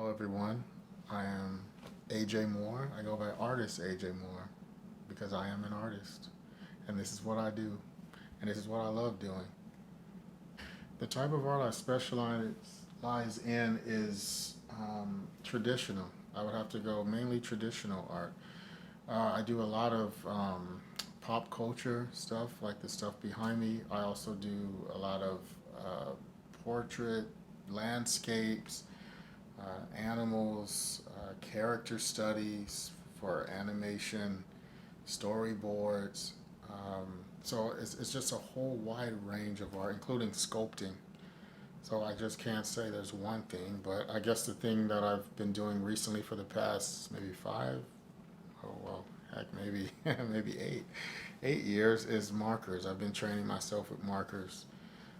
Hello, everyone. I am AJ Moore. I go by artist AJ Moore because I am an artist, and this is what I do, and this is what I love doing. The type of art I specialize in is traditional. I would have to go mainly traditional art. I do a lot of pop culture stuff, like the stuff behind me. I also do a lot of uh, portrait, landscapes, animals, character studies for animation, storyboards. So it's just a whole wide range of art, including sculpting. So I just can't say there's one thing, but I guess the thing that I've been doing recently for the past maybe five, oh well, heck, maybe maybe 8 years is markers. I've been training myself with markers.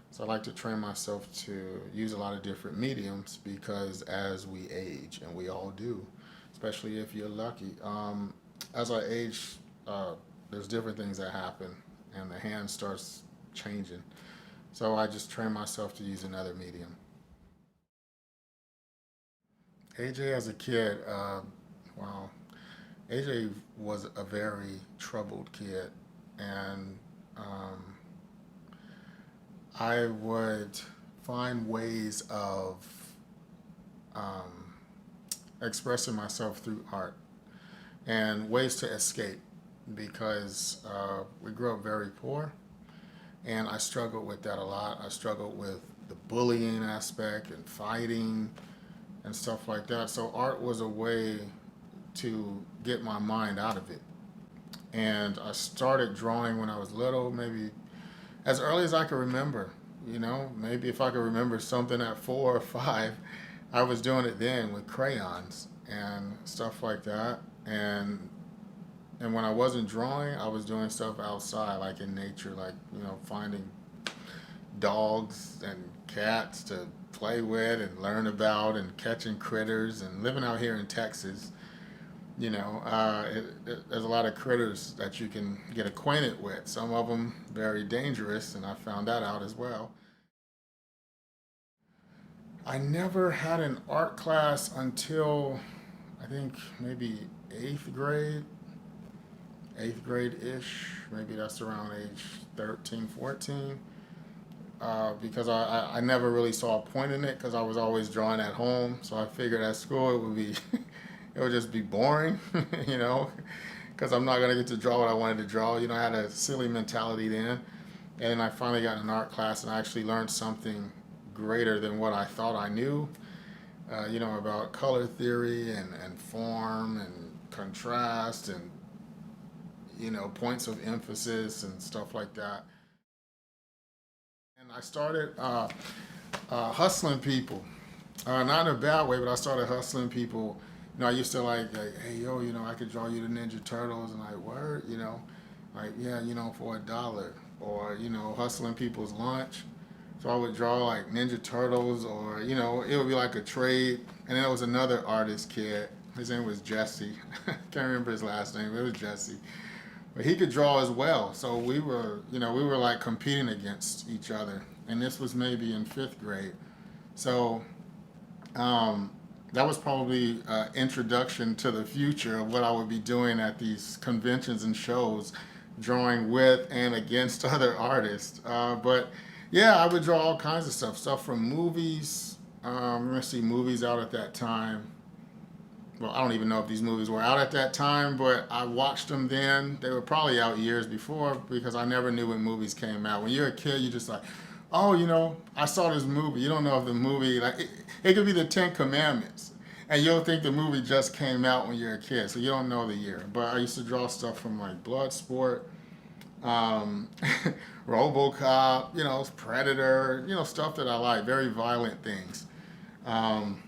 So I like to train myself to use a lot of different mediums because as we age, and we all do, especially if you're lucky, as I age, uh, there's different things that happen, and the hand starts changing. So I just train myself to use another medium. AJ as a kid, wow, AJ was a very troubled kid, and I would find ways of um, expressing myself through art and ways to escape because we grew up very poor, and I struggled with that a lot. I struggled with the bullying aspect and fighting and stuff like that. So art was a way to get my mind out of it. And I started drawing when I was little, maybe as early as I could remember. Maybe if I could remember something at 4 or 5, I was doing it then with crayons and stuff like that. And when I wasn't drawing, I was doing stuff outside, like in nature, like finding dogs and cats to play with and learn about, and catching critters. And living out here in Texas, there's a lot of critters that you can get acquainted with. Some of them very dangerous, and I found that out as well. I never had an art class until I think maybe eighth grade, eighth grade ish. Maybe that's around age 13, 14. Because I never really saw a point in it because I was always drawing at home. So I figured at school it would be, it would just be boring, you know, because I'm not going to get to draw what I wanted to draw. I had a silly mentality then. And I finally got an art class and I actually learned something greater than what I thought I knew, about color theory and form and contrast and, points of emphasis and stuff like that. And I started hustling people. Not in a bad way, but I started hustling people. I used to like, hey, yo, I could draw you the Ninja Turtles, and like, word, like, yeah, for $1, or hustling people's lunch. So I would draw like Ninja Turtles, or it would be like a trade. And then there was another artist kid. His name was Jesse. Can't remember his last name. It was Jesse, but he could draw as well. So we were like competing against each other. And this was maybe in fifth grade. So um, that was probably introduction to the future of what I would be doing at these conventions and shows, drawing with and against other artists. But yeah, I would draw all kinds of stuff from movies. Let's see, movies out at that time. Well, I don't even know if these movies were out at that time, but I watched them then. They were probably out years before because I never knew when movies came out. When you're a kid, you just like, oh, I saw this movie. You don't know if the movie, like, it could be the Ten Commandments, and you'll think the movie just came out when you're a kid, so you don't know the year. But I used to draw stuff from like Bloodsport, um, RoboCop, Predator, stuff that I like, very violent things. Um,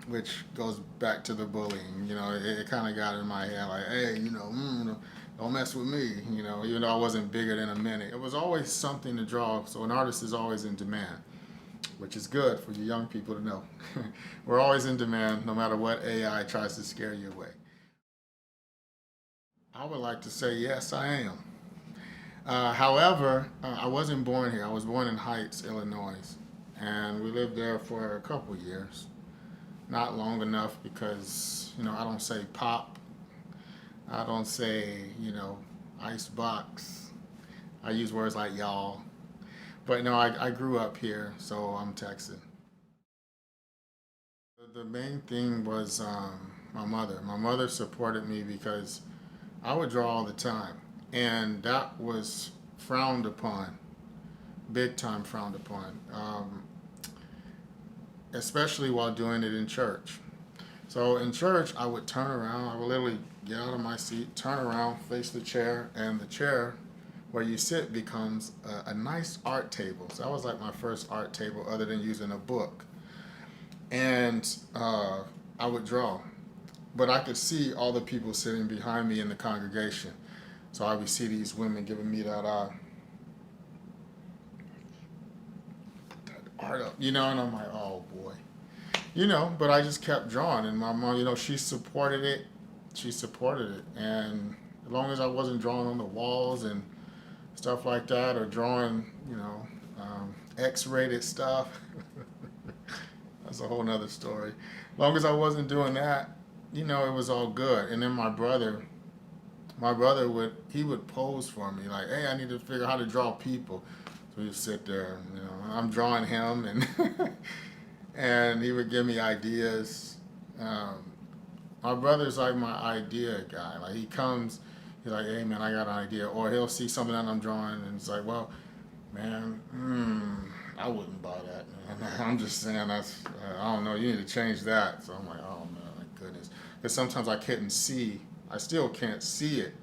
which goes back to the bullying. It kind of got in my head like, hey, don't mess with me. Even though I wasn't bigger than a minute, it was always something to draw. So an artist is always in demand, which is good for you young people to know. We're always in demand, no matter what AI tries to scare you away. I would like to say yes, I am. However, I wasn't born here. I was born in Heights, Illinois, and we lived there for a couple years. not long enough because, I don't say pop. I don't say, ice box. I use words like y'all. But no, I grew up here, so I'm Texan. The main thing was my mother. My mother supported me because I would draw all the time, and that was frowned upon, big time frowned upon, especially while doing it in church. So in church, I would turn around. I would literally get out of my seat, turn around, face the chair, and the chair where you sit becomes a nice art table. So that was like my first art table, other than using a book. And I would draw, but I could see all the people sitting behind me in the congregation. So I would see these women giving me that art up, and I'm like, oh boy, But I just kept drawing, and my mom, she supported it. She supported it, and as long as I wasn't drawing on the walls and stuff like that, or drawing, X-rated stuff. That's a whole nother story. As long as I wasn't doing that, it was all good. And then my brother would pose for me like, hey, I need to figure out how to draw people. So he'd sit there, I'm drawing him, and and he would give me ideas. Um, my brother's like my idea guy. Like he comes, he's like, hey man, I got an idea, or he'll see something that I'm drawing, and it's like, well, man, I wouldn't buy that, man. I'm just saying I don't know, you need to change that. So I'm like, oh man, my goodness. Because sometimes I still can't see it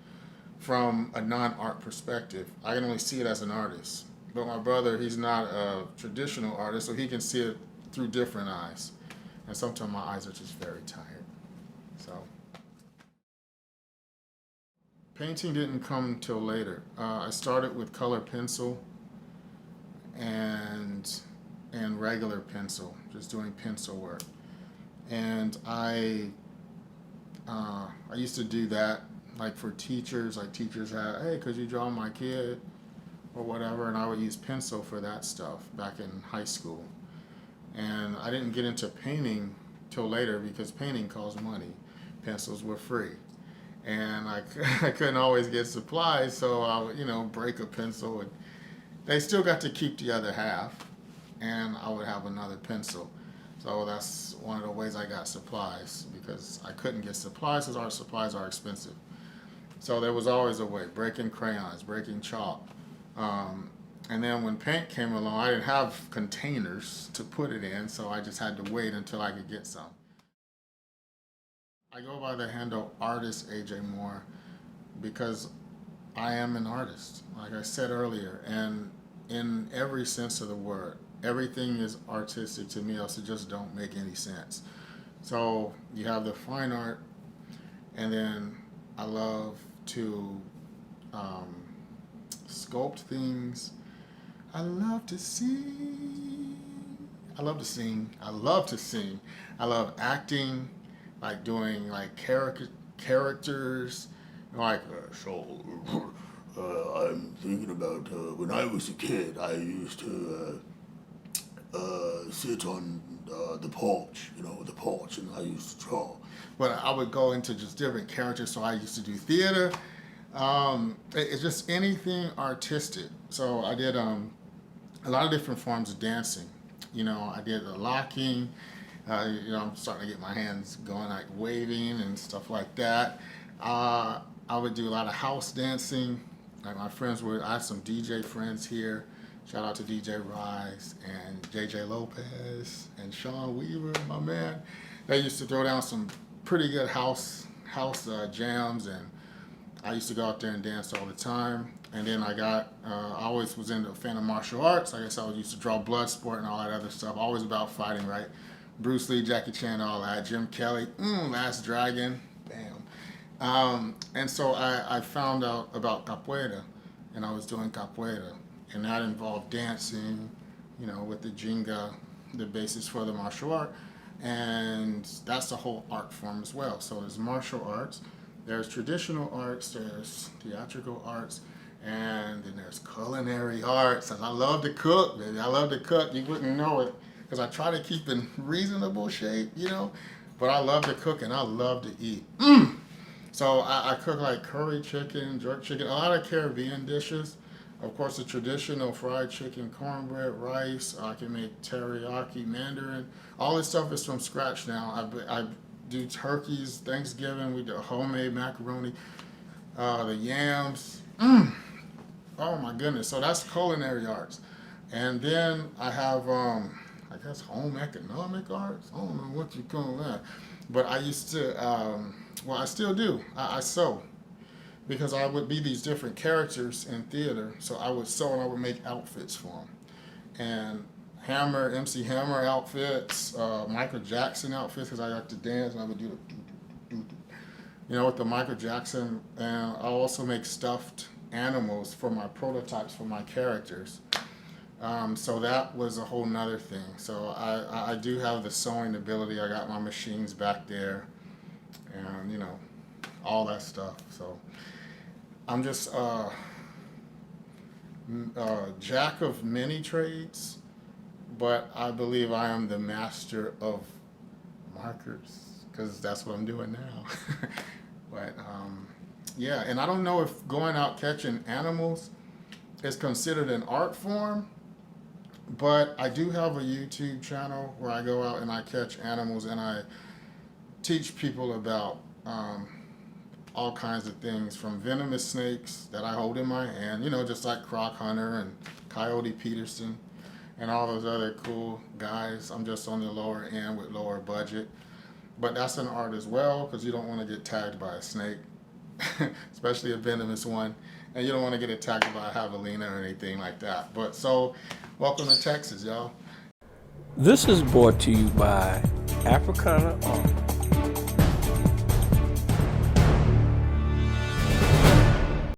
from a non-art perspective. I can only see it as an artist. But my brother, he's not a traditional artist, so he can see it through different eyes. And sometimes my eyes are just very tired. So painting didn't come till later. I started with color pencil and regular pencil, just doing pencil work. And I used to do that like for teachers. Like teachers had, hey, could you draw my kid or whatever? And I would use pencil for that stuff back in high school. And I didn't get into painting till later because painting costs money. Pencils were free. And I couldn't always get supplies, so I would, break a pencil. And they still got to keep the other half, and I would have another pencil. So that's one of the ways I got supplies, because I couldn't get supplies because our supplies are expensive. So there was always a way, breaking crayons, breaking chalk. And then when paint came along, I didn't have containers to put it in, so I just had to wait until I could get some. I go by the handle Artist AJ Moore because I am an artist, like I said earlier, and in every sense of the word. Everything is artistic to me, else it just don't make any sense. So you have the fine art, and then I love to um, sculpt things. I love to sing. I love to sing. I love to sing. I love acting, like doing like characters, like I'm thinking about when I was a kid. I used to sit on the porch, the porch, and I used to draw. But I would go into just different characters. So I used to do theater. It's just anything artistic. So I did a lot of different forms of dancing. I did the locking. I'm starting to get my hands going, like waving and stuff like that. I would do a lot of house dancing. Like I had some DJ friends here. Shout out to DJ Rise and JJ Lopez and Sean Weaver, my man. They used to throw down some pretty good house jams, and I used to go out there and dance all the time. And then I always was into a fan of martial arts. I guess I used to draw Bloodsport and all that other stuff. Always about fighting, right? Bruce Lee, Jackie Chan, all that. Jim Kelly, Last Dragon, bam. And so I found out about capoeira, and I was doing capoeira. And that involved dancing, with the Jenga, the basis for the martial art. And that's the whole art form as well. So there's martial arts, there's traditional arts, there's theatrical arts, and then there's culinary arts. And I love to cook, baby. I love to cook. You wouldn't know it. because I try to keep in reasonable shape, you know. But I love to cook and I love to eat. So I cook like curry chicken, jerk chicken, a lot of Caribbean dishes. Of course, the traditional fried chicken, cornbread, rice. I can make teriyaki, mandarin. All this stuff is from scratch now. I do turkeys, Thanksgiving. We do homemade macaroni, the yams. Oh my goodness. So that's culinary arts. And then I have, I guess, home economic arts. I don't know what you call that. But I used to, well, I still do. I sew because I would be these different characters in theater. So I would sew and I would make outfits for them. And Hammer, MC Hammer outfits, Michael Jackson outfits because I like to dance and I would do the, you know, with the Michael Jackson. And I also make stuffed animals for my prototypes for my characters. So that was a whole nother thing. So I do have the sewing ability. I got my machines back there and, you know, all that stuff. So I'm just jack of many trades, but I believe I am the master of markers because that's what I'm doing now. But yeah, and I don't know if going out catching animals is considered an art form, but I do have a YouTube channel where I go out and I catch animals and I teach people about all kinds of things from venomous snakes that I hold in my hand, you know, just like Croc Hunter and Coyote Peterson and all those other cool guys. I'm just on the lower end with lower budget. But that's an art as well because you don't want to get tagged by a snake, especially a venomous one. And you don't want to get attacked by a javelina or anything like that. But so, welcome to Texas, y'all. This is brought to you by Africana Art.